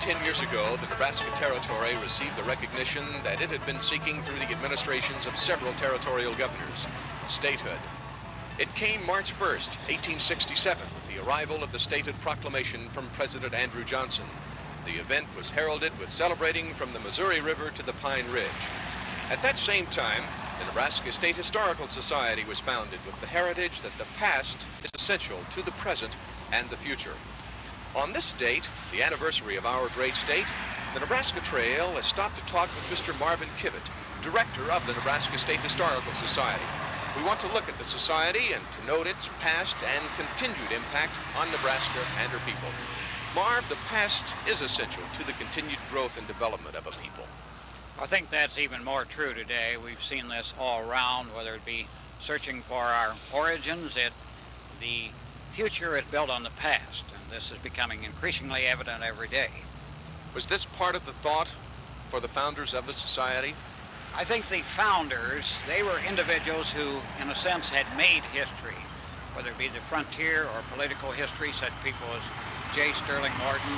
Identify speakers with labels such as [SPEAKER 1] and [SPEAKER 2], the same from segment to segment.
[SPEAKER 1] 10 years ago, the Nebraska Territory received the recognition that it had been seeking through the administrations of several territorial governors, statehood. It came March 1st, 1867, with the arrival of the statehood proclamation from President Andrew Johnson. The event was heralded with celebrating from the Missouri River to the Pine Ridge. At that same time, the Nebraska State Historical Society was founded with the heritage that the past is essential to the present and the future. On this date, the anniversary of our great state, the Nebraska Trail has stopped to talk with Mr. Marvin Kivett, director of the Nebraska State Historical Society. We want to look at the society and to note its past and continued impact on Nebraska and her people. Marv, the past is essential to the continued growth and development of a people.
[SPEAKER 2] I think that's even more true today. We've seen this all around, whether it be searching for our origins. The future is built on the past, and this is becoming increasingly evident every day.
[SPEAKER 1] Was this part of the thought for the founders of the society?
[SPEAKER 2] I think the founders, they were individuals who, in a sense, had made history, whether it be the frontier or political history, such people as J. Sterling Morton,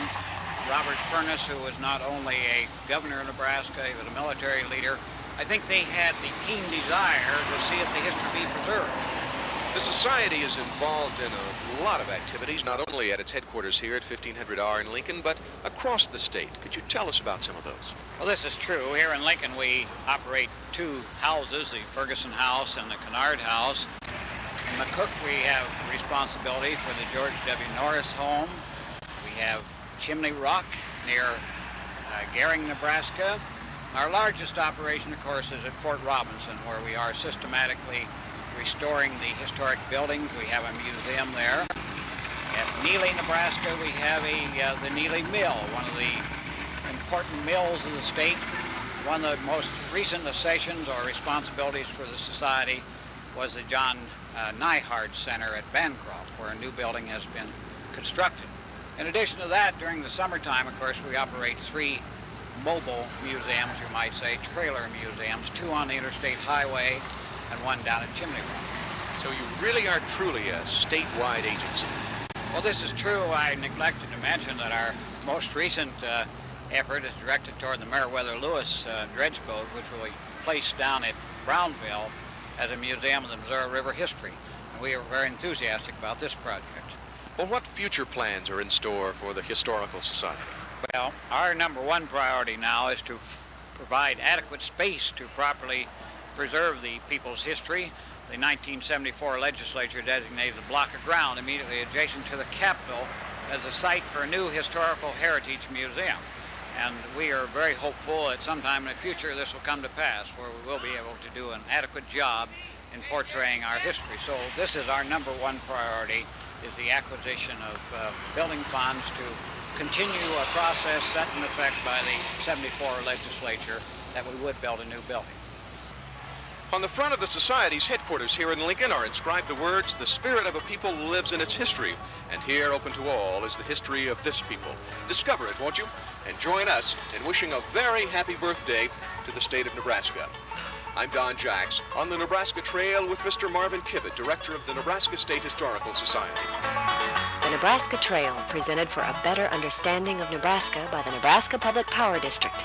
[SPEAKER 2] Robert Furness, who was not only a governor of Nebraska, he was a military leader. I think they had the keen desire to see if the history be preserved.
[SPEAKER 1] The society is involved in a lot of activities, not only at its headquarters here at 1500R in Lincoln, but across the state. Could you tell us about some of those?
[SPEAKER 2] Well, this is true. Here in Lincoln, we operate two houses, the Ferguson House and the Kennard House. In McCook, we have responsibility for the George W. Norris home. We have Chimney Rock near Gering, Nebraska. Our largest operation, of course, is at Fort Robinson, where we are systematically restoring the historic buildings. We have a museum there. At Neely, Nebraska, we have the Neely Mill, one of the important mills of the state. One of the most recent accessions or responsibilities for the society was the John Nyhard Center at Bancroft, where a new building has been constructed. In addition to that, during the summertime, of course, we operate three mobile museums, you might say, trailer museums, two on the interstate highway and one down at Chimney Rock.
[SPEAKER 1] So you really are truly a statewide agency.
[SPEAKER 2] Well, this is true. I neglected to mention that our most recent effort is directed toward the Meriwether Lewis dredge boat, which will be placed down at Brownville as a museum of the Missouri River history. And we are very enthusiastic about this project.
[SPEAKER 1] Well, what future plans are in store for the Historical Society?
[SPEAKER 2] Well, our number one priority now is to provide adequate space to properly preserve the people's history. The 1974 legislature designated a block of ground immediately adjacent to the Capitol as a site for a new historical heritage museum. And we are very hopeful that sometime in the future this will come to pass, where we will be able to do an adequate job in portraying our history. So this is our number one priority, is the acquisition of building funds to continue a process set in effect by the 74 legislature that we would build a new building.
[SPEAKER 1] On the front of the Society's headquarters here in Lincoln are inscribed the words, "The spirit of a people lives in its history, and here, open to all, is the history of this people." Discover it, won't you? And join us in wishing a very happy birthday to the state of Nebraska. I'm Don Jacks on the Nebraska Trail with Mr. Marvin Kivett, director of the Nebraska State Historical Society.
[SPEAKER 3] The Nebraska Trail, presented for a better understanding of Nebraska by the Nebraska Public Power District.